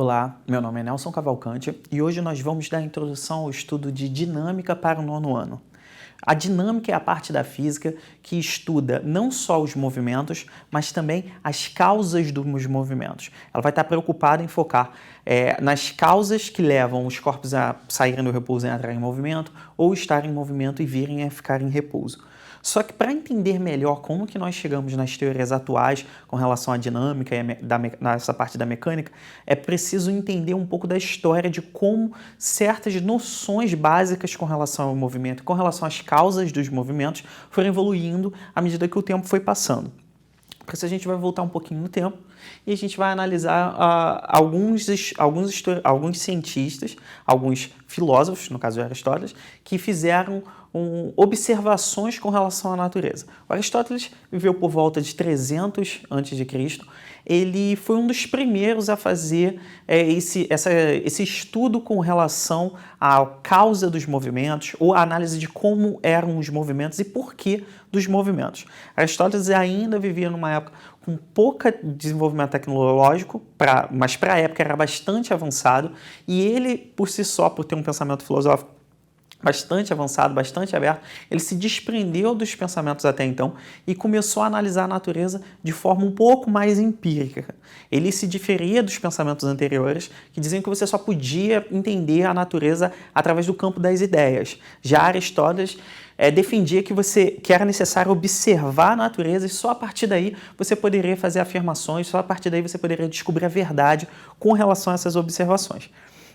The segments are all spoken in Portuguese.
Olá, meu nome é Nelson Cavalcante e hoje nós vamos dar a introdução ao estudo de dinâmica para o nono ano. A dinâmica é a parte da física que estuda não só os movimentos, mas também as causas dos movimentos. Ela vai estar preocupada em focar nas causas que levam os corpos a saírem do repouso e entrarem em movimento, ou estarem em movimento e virem a ficar em repouso. Só que para entender melhor como que nós chegamos nas teorias atuais com relação à dinâmica e nessa parte da mecânica, é preciso entender um pouco da história de como certas noções básicas com relação ao movimento, com relação às causas dos movimentos, foram evoluindo à medida que o tempo foi passando. Por isso a gente vai voltar um pouquinho no tempo e a gente vai analisar alguns cientistas, alguns filósofos, no caso de Aristóteles, que fizeram observações com relação à natureza. O Aristóteles viveu por volta de 300 a.C. Ele foi um dos primeiros a fazer esse estudo com relação à causa dos movimentos ou a análise de como eram os movimentos e porquê dos movimentos. Aristóteles ainda vivia numa época com pouco desenvolvimento tecnológico, mas para a época era bastante avançado, e ele, por si só, por ter um pensamento filosófico bastante avançado, bastante aberto, ele se desprendeu dos pensamentos até então e começou a analisar a natureza de forma um pouco mais empírica. Ele se diferia dos pensamentos anteriores, que diziam que você só podia entender a natureza através do campo das ideias. Já Aristóteles defendia que era necessário observar a natureza e só a partir daí você poderia fazer afirmações, só a partir daí você poderia descobrir a verdade com relação a essas observações.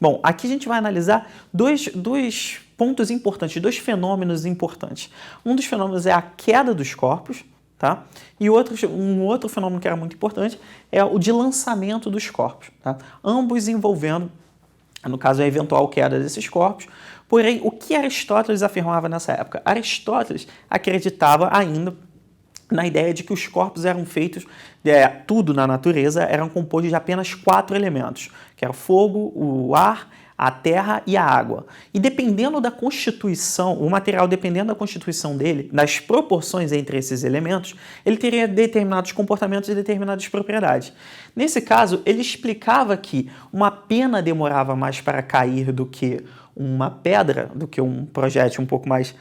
Bom, aqui a gente vai analisar dois pontos importantes, dois fenômenos importantes. Um dos fenômenos é a queda dos corpos, tá? E um outro fenômeno que era muito importante é o de lançamento dos corpos, tá? Ambos envolvendo, no caso, a eventual queda desses corpos. Porém, o que Aristóteles afirmava nessa época? Aristóteles acreditava ainda na ideia de que os corpos eram feitos, tudo na natureza eram compostos de apenas 4 elementos, que era o fogo, o ar, a terra e a água. E dependendo da constituição, o material dependendo da constituição dele, das proporções entre esses elementos, ele teria determinados comportamentos e determinadas propriedades. Nesse caso, ele explicava que uma pena demorava mais para cair do que uma pedra, do que um projétil um pouco mais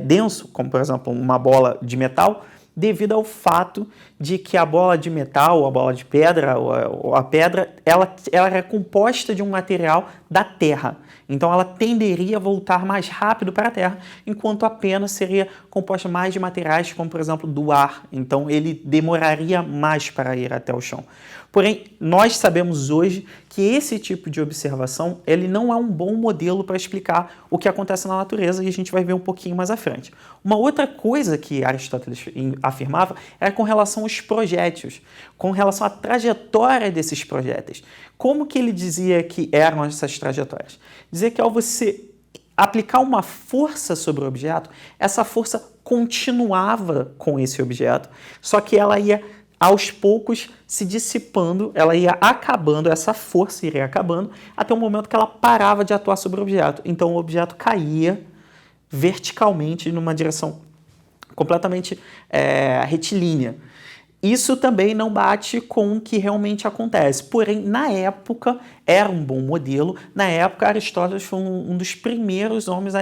denso, como por exemplo uma bola de metal, devido ao fato de que a bola de metal, ou a bola de pedra, ou a pedra, ela é composta de um material da terra. Então ela tenderia a voltar mais rápido para a terra, enquanto a pena seria composta mais de materiais, como por exemplo do ar. Então ele demoraria mais para ir até o chão. Porém, nós sabemos hoje que esse tipo de observação ele não é um bom modelo para explicar o que acontece na natureza, e a gente vai ver um pouquinho mais à frente. Uma outra coisa que Aristóteles afirmava era com relação aos projéteis, com relação à trajetória desses projéteis. Como que ele dizia que eram essas trajetórias? Dizia que ao você aplicar uma força sobre o objeto, essa força continuava com esse objeto, só que ela ia aos poucos se dissipando, ela ia acabando, essa força iria acabando, até o momento que ela parava de atuar sobre o objeto. Então o objeto caía verticalmente numa direção completamente retilínea. Isso também não bate com o que realmente acontece. Porém, na época, era um bom modelo. Na época, Aristóteles foi um dos primeiros homens a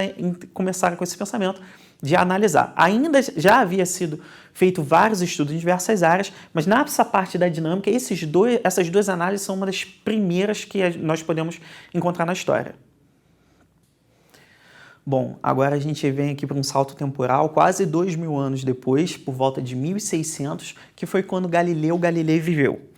começar com esse pensamento de analisar. Ainda já havia sido feito vários estudos em diversas áreas, mas nessa parte da dinâmica, essas duas análises são uma das primeiras que nós podemos encontrar na história. Bom, agora a gente vem aqui para um salto temporal, quase 2000 anos depois, por volta de 1600, que foi quando Galileu Galilei viveu.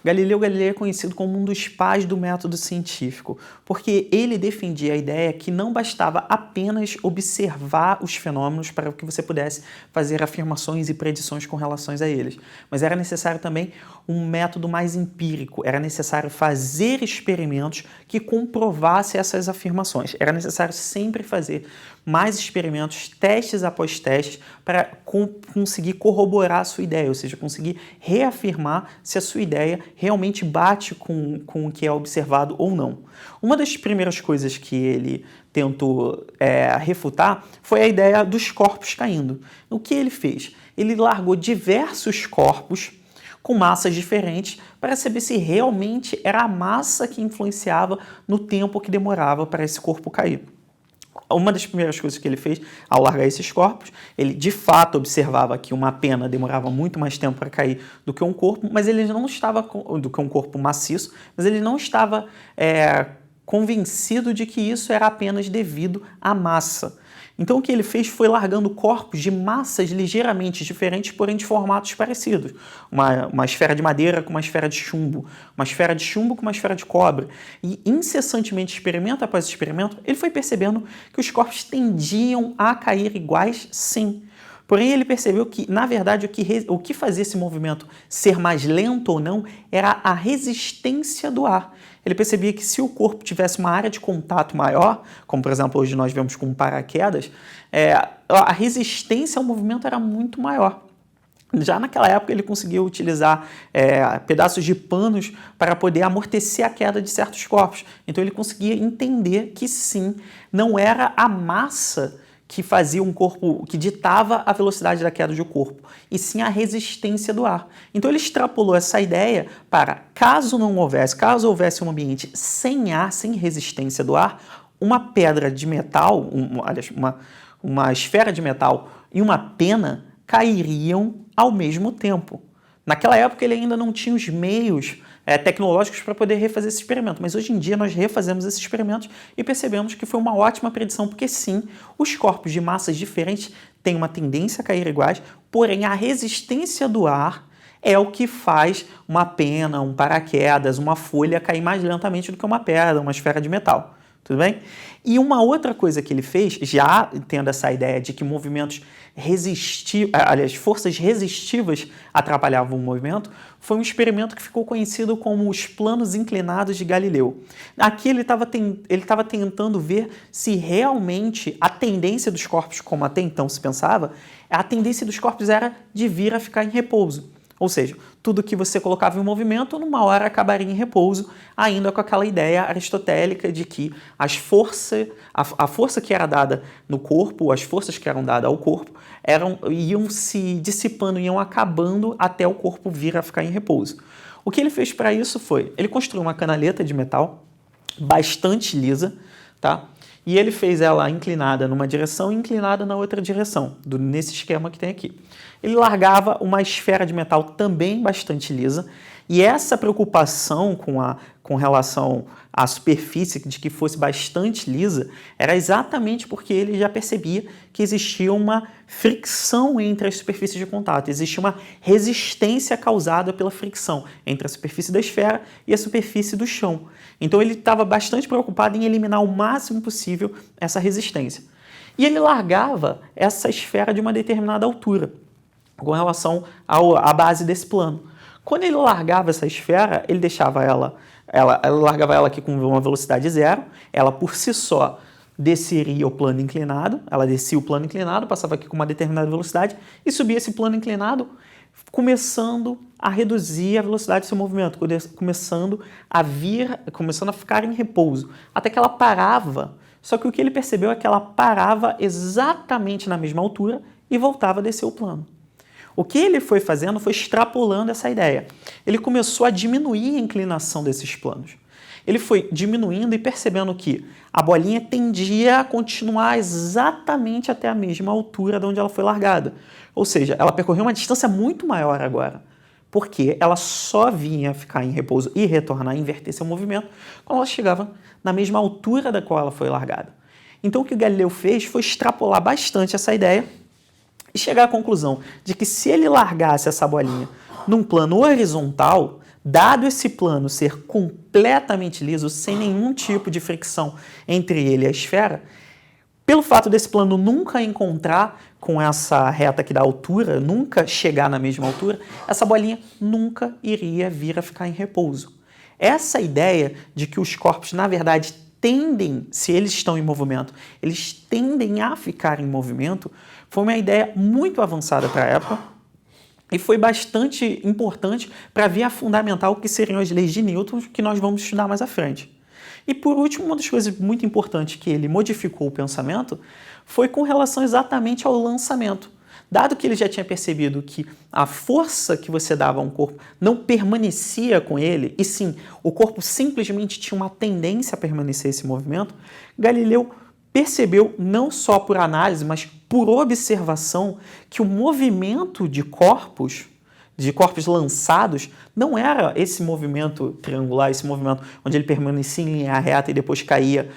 Galileu Galilei é conhecido como um dos pais do método científico, porque ele defendia a ideia que não bastava apenas observar os fenômenos para que você pudesse fazer afirmações e predições com relação a eles, mas era necessário também um método mais empírico, era necessário fazer experimentos que comprovassem essas afirmações, era necessário sempre fazer mais experimentos, testes após testes, para conseguir corroborar a sua ideia, ou seja, conseguir reafirmar se a sua ideia realmente bate com o que é observado ou não. Uma das primeiras coisas que ele tentou refutar foi a ideia dos corpos caindo. O que ele fez? Ele largou diversos corpos com massas diferentes para saber se realmente era a massa que influenciava no tempo que demorava para esse corpo cair. Uma das primeiras coisas que ele fez ao largar esses corpos, ele de fato observava que uma pena demorava muito mais tempo para cair do que um corpo, mas ele não estava do que um corpo maciço, mas ele não estava convencido de que isso era apenas devido à massa. Então o que ele fez foi largando corpos de massas ligeiramente diferentes, porém de formatos parecidos. Uma esfera de madeira com uma esfera de chumbo, uma esfera de chumbo com uma esfera de cobre. E incessantemente, experimento após experimento, ele foi percebendo que os corpos tendiam a cair iguais, sim. Porém, ele percebeu que, na verdade, o que fazia esse movimento ser mais lento ou não era a resistência do ar. Ele percebia que se o corpo tivesse uma área de contato maior, como por exemplo hoje nós vemos com paraquedas, a resistência ao movimento era muito maior. Já naquela época ele conseguiu utilizar pedaços de panos para poder amortecer a queda de certos corpos. Então ele conseguia entender que sim, não era a massa que fazia um corpo, que ditava a velocidade da queda do corpo, e sim a resistência do ar. Então ele extrapolou essa ideia para, caso houvesse um ambiente sem ar, sem resistência do ar, uma pedra de metal, uma esfera de metal e uma pena cairiam ao mesmo tempo. Naquela época ele ainda não tinha os meios tecnológicos para poder refazer esse experimento, mas hoje em dia nós refazemos esses experimentos e percebemos que foi uma ótima predição, porque sim, os corpos de massas diferentes têm uma tendência a cair iguais, porém a resistência do ar é o que faz uma pena, um paraquedas, uma folha cair mais lentamente do que uma pedra, uma esfera de metal. Tudo bem? E uma outra coisa que ele fez, já tendo essa ideia de que forças resistivas atrapalhavam o movimento, foi um experimento que ficou conhecido como os planos inclinados de Galileu. Aqui ele estava tentando ver se realmente a tendência dos corpos, como até então se pensava, a tendência dos corpos era de vir a ficar em repouso. Ou seja, tudo que você colocava em movimento, numa hora acabaria em repouso, ainda com aquela ideia aristotélica de que a força que era dada no corpo, as forças que eram dadas ao corpo, iam se dissipando, iam acabando até o corpo vir a ficar em repouso. O que ele fez para isso foi, ele construiu uma canaleta de metal bastante lisa, tá? E ele fez ela inclinada numa direção e inclinada na outra direção, nesse esquema que tem aqui. Ele largava uma esfera de metal também bastante lisa, e essa preocupação com relação à superfície, de que fosse bastante lisa, era exatamente porque ele já percebia que existia uma fricção entre as superfícies de contato, existia uma resistência causada pela fricção entre a superfície da esfera e a superfície do chão. Então ele estava bastante preocupado em eliminar o máximo possível essa resistência. E ele largava essa esfera de uma determinada altura, com relação à base desse plano. Quando ele largava essa esfera, ele deixava largava ela aqui com uma velocidade zero, ela por si só desceria o plano inclinado, ela descia o plano inclinado, passava aqui com uma determinada velocidade e subia esse plano inclinado, começando a reduzir a velocidade do seu movimento, começando a ficar em repouso, até que ela parava. Só que o que ele percebeu é que ela parava exatamente na mesma altura e voltava a descer o plano. O que ele foi fazendo foi extrapolando essa ideia. Ele começou a diminuir a inclinação desses planos. Ele foi diminuindo e percebendo que a bolinha tendia a continuar exatamente até a mesma altura de onde ela foi largada. Ou seja, ela percorreu uma distância muito maior agora, porque ela só vinha ficar em repouso e retornar, inverter seu movimento, quando ela chegava na mesma altura da qual ela foi largada. Então o que o Galileu fez foi extrapolar bastante essa ideia e chegar à conclusão de que se ele largasse essa bolinha num plano horizontal, dado esse plano ser completamente liso, sem nenhum tipo de fricção entre ele e a esfera, pelo fato desse plano nunca encontrar com essa reta aqui da altura, nunca chegar na mesma altura, essa bolinha nunca iria vir a ficar em repouso. Essa ideia de que os corpos, na verdade, tendem, se eles estão em movimento, eles tendem a ficar em movimento, foi uma ideia muito avançada para a época e foi bastante importante para a via fundamental que seriam as leis de Newton, que nós vamos estudar mais à frente. E por último, uma das coisas muito importantes que ele modificou o pensamento foi com relação exatamente ao lançamento. Dado que ele já tinha percebido que a força que você dava a um corpo não permanecia com ele, e sim, o corpo simplesmente tinha uma tendência a permanecer esse movimento, Galileu percebeu, não só por análise, mas por observação, que o movimento de corpos lançados, não era esse movimento triangular, esse movimento onde ele permanecia em linha reta e depois caía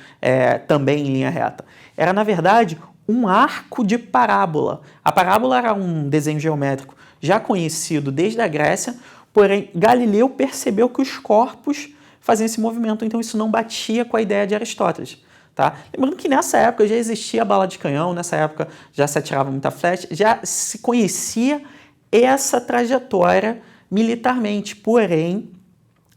também em linha reta. Era, na verdade, um arco de parábola. A parábola era um desenho geométrico já conhecido desde a Grécia, porém Galileu percebeu que os corpos faziam esse movimento, então isso não batia com a ideia de Aristóteles. Tá? Lembrando que nessa época já existia a bala de canhão, nessa época já se atirava muita flecha, já se conhecia essa trajetória militarmente, porém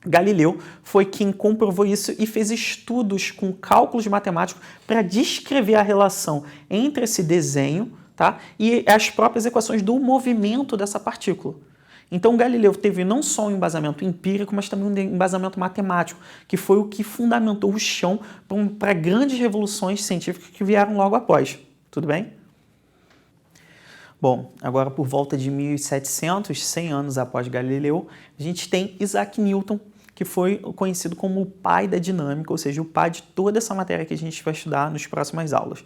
Galileu foi quem comprovou isso e fez estudos com cálculos matemáticos para descrever a relação entre esse desenho, tá, e as próprias equações do movimento dessa partícula. Então Galileu teve não só um embasamento empírico, mas também um embasamento matemático, que foi o que fundamentou o chão para grandes revoluções científicas que vieram logo após. Tudo bem? Bom, agora por volta de 1700, 100 anos após Galileu, a gente tem Isaac Newton, que foi conhecido como o pai da dinâmica, ou seja, o pai de toda essa matéria que a gente vai estudar nas próximas aulas.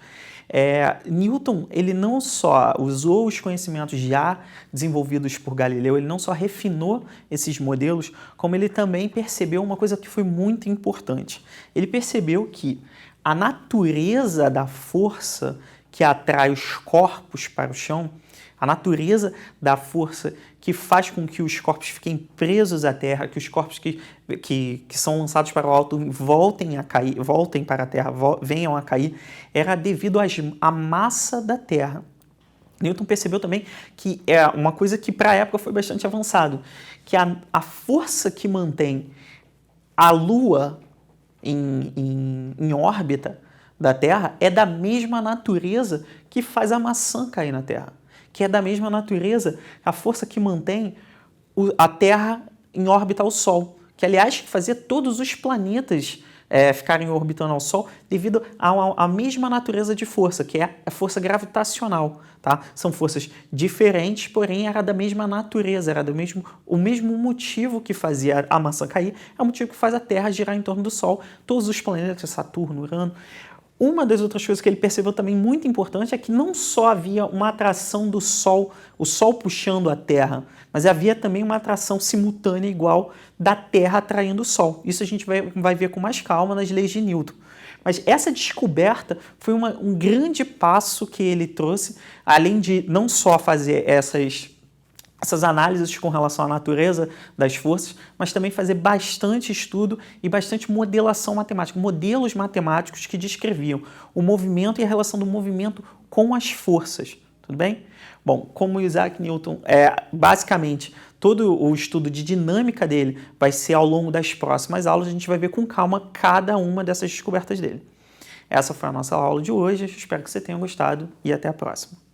Newton, ele não só usou os conhecimentos já desenvolvidos por Galileu, ele não só refinou esses modelos, como ele também percebeu uma coisa que foi muito importante. Ele percebeu que a natureza da força que atrai os corpos para o chão, a natureza da força que faz com que os corpos fiquem presos à Terra, que os corpos que são lançados para o alto voltem a cair, voltem para a Terra, venham a cair, era devido à massa da Terra. Newton percebeu também que é uma coisa que para a época foi bastante avançado, que a força que mantém a Lua em órbita da Terra é da mesma natureza que faz a maçã cair na Terra, que é da mesma natureza a força que mantém a Terra em órbita ao Sol, que aliás fazia todos os planetas ficarem orbitando ao Sol devido à mesma natureza de força, que é a força gravitacional. Tá? São forças diferentes, porém era da mesma natureza, era o mesmo motivo que fazia a maçã cair, é o motivo que faz a Terra girar em torno do Sol, todos os planetas, Saturno, Urano. Uma das outras coisas que ele percebeu também muito importante é que não só havia uma atração do Sol, o Sol puxando a Terra, mas havia também uma atração simultânea igual da Terra atraindo o Sol. Isso a gente vai ver com mais calma nas leis de Newton. Mas essa descoberta foi um grande passo que ele trouxe, além de não só fazer essas análises com relação à natureza das forças, mas também fazer bastante estudo e bastante modelação matemática, modelos matemáticos que descreviam o movimento e a relação do movimento com as forças. Tudo bem? Bom, como Isaac Newton, basicamente, todo o estudo de dinâmica dele vai ser ao longo das próximas aulas, a gente vai ver com calma cada uma dessas descobertas dele. Essa foi a nossa aula de hoje, espero que você tenha gostado e até a próxima.